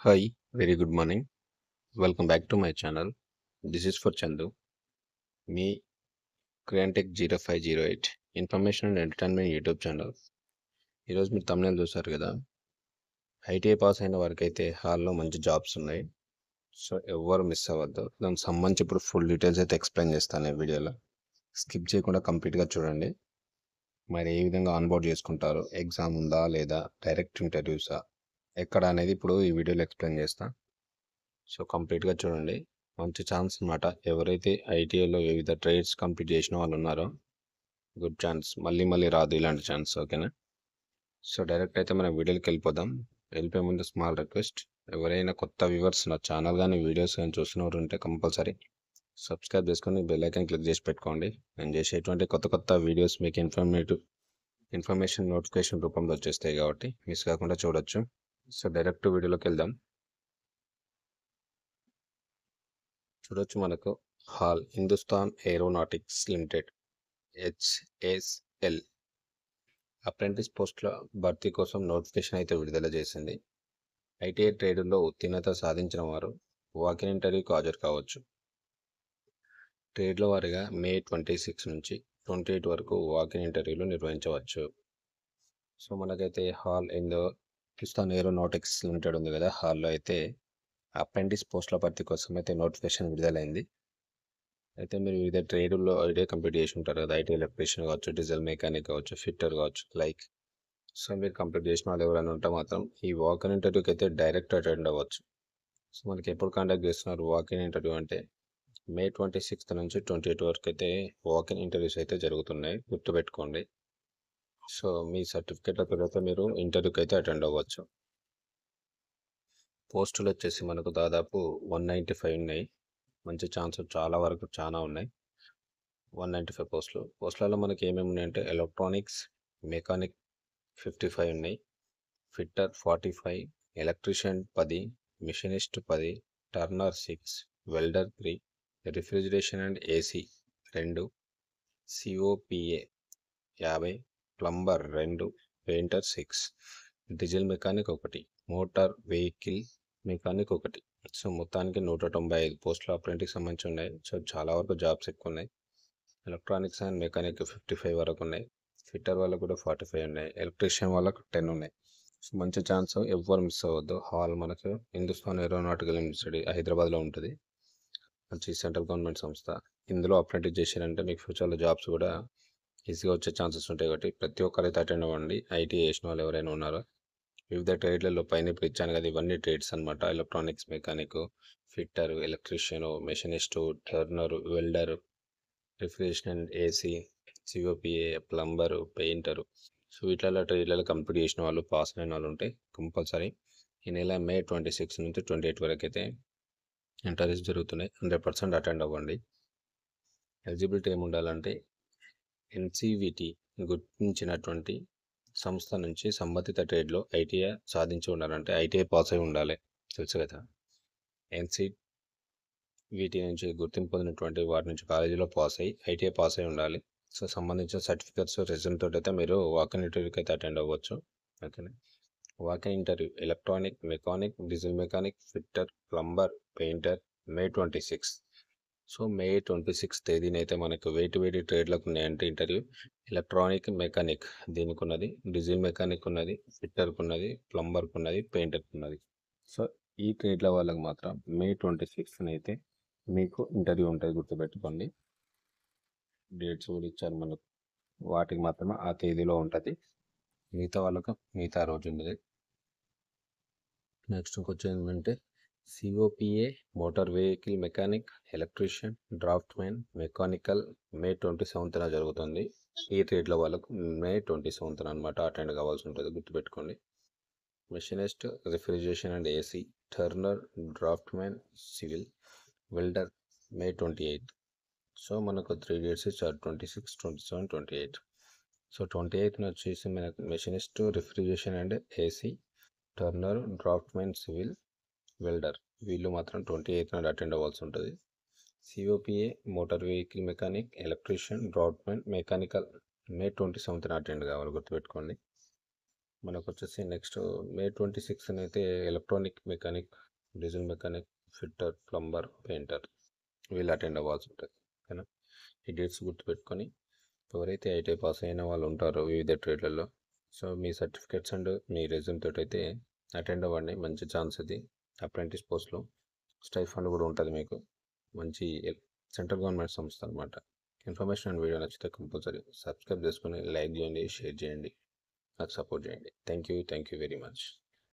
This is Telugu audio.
Hi, very good morning. Welcome back to my channel. This is for Chandu, me, Creantech 0508, information and entertainment YouTube channel. ఈరోజు మీరు తమిళ చూసారు కదా, ఐటీఐ పాస్ అయిన వారికి అయితే హాల్లో మంచి జాబ్స్ ఉన్నాయి. సో ఎవరు మిస్ అవ్వద్దు. దానికి సంబంధించి ఇప్పుడు ఫుల్ డీటెయిల్స్ అయితే ఎక్స్ప్లెయిన్ చేస్తాను ఈ వీడియోలో. స్కిప్ చేయకుండా కంప్లీట్గా చూడండి. మరి ఏ విధంగా ఆన్బోర్డ్ చేసుకుంటారు, ఎగ్జామ్ ఉందా లేదా, డైరెక్ట్ ఇంటర్వ్యూసా, ఎక్కడ అనేది ఇప్పుడు ఈ వీడియోలో ఎక్స్ప్లెయిన్ చేస్తాను. సో కంప్లీట్గా చూడండి. మంచి ఛాన్స్ అనమాట. ఎవరైతే ఐటీఐలో వివిధ ట్రేడ్స్ కంప్లీట్ చేసిన వాళ్ళు ఉన్నారో గుడ్ ఛాన్స్, మళ్ళీ రాదు ఇలాంటి ఛాన్స్. ఓకేనా? సో డైరెక్ట్ అయితే మనం వీడియోకి వెళ్ళిపోదాం. వెళ్ళిపోయే ముందు స్మాల్ రిక్వెస్ట్, ఎవరైనా కొత్త వ్యూవర్స్ నా ఛానల్ కానీ వీడియోస్ కానీ చూస్తున్నవారు ఉంటే కంపల్సరీ సబ్స్క్రైబ్ చేసుకొని బెల్ ఐకాన్ క్లిక్ చేసి పెట్టుకోండి. నేను చేసేటువంటి కొత్త వీడియోస్ మీకు ఇన్ఫర్మేషన్ నోటిఫికేషన్ రూపంలో వచ్చేస్తాయి కాబట్టి మిస్ కాకుండా చూడొచ్చు. సో డైరెక్ట్ వీడియోలోకి వెళ్దాం. చూడొచ్చు మనకు hall Hindustan aeronautics limited HAL apprentice పోస్టుల భర్తీ కోసం నోటిఫికేషన్ అయితే విడుదల చేసింది. ఐటీఐ ట్రేడ్లో ఉత్తీర్ణత సాధించిన వారు వాకిన్ ఇంటర్వ్యూకి హాజరు కావచ్చు. ట్రేడ్ల వారీగా May 26 నుంచి 28 వరకు వాకిన్ ఇంటర్వ్యూలు నిర్వహించవచ్చు. సో మనకైతే హాల్ హిందుస్థాన్ ఏరోనాటిక్స్ లిమిటెడ్ ఉంది కదా, హాల్లో అయితే అప్రెంటిస్ పోస్టుల భర్తీ కోసం అయితే నోటిఫికేషన్ విడుదలైంది. అయితే మీరు వివిధ ట్రేడ్లో ఐటీఐ కంప్లీట్ చేసి ఉంటారు కదా, ఐటీ ఎలక్ట్రీషియన్ కావచ్చు, డీజిల్ మెకానిక్ కావచ్చు, ఫిట్టర్ కావచ్చు, లైక్. సో మీరు కంప్లీట్ చేసిన వాళ్ళు ఎవరైనా ఉంటే మాత్రం ఈ వాకిన్ ఇంటర్వ్యూకి అయితే డైరెక్ట్ అటెండ్ అవ్వచ్చు. సో మనకి ఎప్పుడు కాంటాక్ట్ చేస్తున్నారు వాకిన్ ఇంటర్వ్యూ అంటే May 26 నుంచి 28 వరకు అయితే వాకిన్ ఇంటర్వ్యూస్ అయితే జరుగుతున్నాయి, గుర్తుపెట్టుకోండి. సో మీ సర్టిఫికేట్ల తర్వాత మీరు ఇంటర్వ్యూకి అయితే అటెండ్ అవ్వచ్చు. పోస్టులు వచ్చేసి మనకు దాదాపు 195 ఉన్నాయి. మంచి ఛాన్స్ చాలా వరకు చాలా ఉన్నాయి. 195 పోస్టులలో మనకి ఏమేమి ఉన్నాయంటే ఎలక్ట్రానిక్స్ మెకానిక్ 55 ఉన్నాయి, fitter 45, electrician 10, machinist 10, Turner 6, welder 3, refrigeration and AC 2, COPA 50, plumber 2, painter 6, diesel mechanic 1, motor vehicle mechanic 1. So మొత్తానికి 195 పోస్టులు అప్రెంటిస్కి సంబంధించి ఉన్నాయి. సో చాలా వరకు జాబ్స్ ఎక్కువ ఉన్నాయి. ఎలక్ట్రానిక్స్ అండ్ మెకానిక్ 55 వరకు ఉన్నాయి, ఫిట్టర్ వాళ్ళకు కూడా 45 ఉన్నాయి, ఎలక్ట్రీషియన్ వాళ్ళకు 10 ఉన్నాయి. సో మంచి ఛాన్స్, ఎవ్వరు మిస్ అవ్వద్దు. హాల్ మనకు హిందుస్థాన్ ఏరోనాటికల్ లిమిటెడ్ హైదరాబాద్లో ఉంటుంది. మంచి సెంట్రల్ గవర్నమెంట్ సంస్థ. ఇందులో అప్రెంటిస్ చేశారంటే మీకు ఫ్యూచర్లో జాబ్స్ కూడా ఈజీగా వచ్చే ఛాన్సెస్ ఉంటాయి కాబట్టి ప్రతి ఒక్కరైతే అటెండ్ అవ్వండి. ఐటీఐ చేసిన వాళ్ళు ఎవరైనా ఉన్నారో. వివిధ ట్రేడ్లలో పైన ఇప్పుడు ఇచ్చాను కదా, ఇవన్నీ ట్రేడ్స్ అనమాట. Electronics mechanic, fitter, electrician, machinist, turner, welder, refrigeration and AC, COPA, plumber, painter. So వీటిలలో ట్రేడ్లలో కంప్లీట్ చేసిన వాళ్ళు, పాస్ అయిన వాళ్ళు ఉంటే కంపల్సరీ ఈ నెల May 26 నుంచి 28 వరకు అయితే ఇంటర్వ్యూస్ జరుగుతున్నాయి. 100% అటెండ్ అవ్వండి. ఎలిజిబిలిటీ ఏమి ఉండాలంటే NCVT గుర్తించినటువంటి సంస్థ నుంచి సంబంధిత ట్రేడ్లో ఐటీఐ సాధించి ఉండాలంటే ఐటీఐ పాస్ అయి ఉండాలి, తెలుసు కదా. NCVT నుంచి గుర్తింపు పొందినటువంటి వాటి నుంచి కాలేజీలో పాస్ అయ్యి ఐటీఐ పాస్ అయి ఉండాలి. సో సంబంధించిన సర్టిఫికెట్స్ రెజ్యూమ్ తోటి అయితే మీరు వాకిన్ ఇంటర్వ్యూకి అయితే అటెండ్ అవ్వచ్చు. ఓకేనా? Walk in interview electronic mechanic, diesel mechanic, fitter, plumber, painter May 26. So May 26 తేదీన అయితే మనకు వేటి ట్రేడ్లకు ఉన్నాయంటే ఇంటర్వ్యూ ఎలక్ట్రానిక్ మెకానిక్ దీనికి ఉన్నది, డీజిల్ మెకానిక్ ఉన్నది, ఫిట్టర్కి ఉన్నది, ప్లంబర్కి ఉన్నది, పెయింటర్కి ఉన్నది. సో ఈ ట్రేడ్ల వాళ్ళకి మాత్రం May 26 అయితే మీకు ఇంటర్వ్యూ ఉంటుంది, గుర్తుపెట్టుకోండి. డేట్స్ కూడా ఇచ్చారు మనకు, వాటికి మాత్రమే ఆ తేదీలో ఉంటుంది, మిగతా వాళ్ళకు మిగతా రోజు ఉన్నది. నెక్స్ట్ ఇంకొచ్చేది ఏంటంటే COPA motor vehicle mechanic, electrician, draughtsman, mechanical May 27న జరుగుతుంది. ఈ ట్రేడ్ల వాళ్ళకు May 27న అనమాట అటెండ్ కావాల్సి ఉంటుంది, గుర్తుపెట్టుకోండి. Machinist, refrigeration and AC, turner, draughtsman, civil, welder May 28. So మనకు 3 డేట్స్ ఇచ్చారు, 26, 27, 28. సో 28న వచ్చేసి మనకు machinist, refrigeration and AC, turner, draughtsman, civil, welder వీళ్ళు మాత్రం 28న అటెండ్ అవ్వాల్సి ఉంటుంది. COPA motor vehicle mechanic, electrician, draughtsman, mechanical May 27న అటెండ్ కావాలి, గుర్తుపెట్టుకోండి. మనకొచ్చేసి నెక్స్ట్ మే 26 అయితే electronic mechanic, diesel mechanic, fitter, plumber, painter వీళ్ళు అటెండ్ అవ్వాల్సి ఉంటుంది. ఓకేనా? ఈ డేట్స్ గుర్తుపెట్టుకొని ఎవరైతే ఐటీఐ పాస్ అయిన వాళ్ళు ఉంటారో వివిధ ట్రేడ్లలో, సో మీ సర్టిఫికేట్స్ అండ్ మీ రెజ్యూమ్ తోటి అయితే అటెండ్ అవ్వండి. మంచి ఛాన్స్ ఇది. అప్రెంటిస్ పోస్ట్లో స్టైఫండ్ కూడా ఉంటుంది మీకు. మంచి సెంట్రల్ గవర్నమెంట్ సంస్థ అనమాట. ఇన్ఫర్మేషన్ అండ్ వీడియో నచ్చితే కంపల్సరీ సబ్స్క్రైబ్ చేసుకొని లైక్ చేయండి, షేర్ చేయండి, నాకు సపోర్ట్ చేయండి. Thank you very much.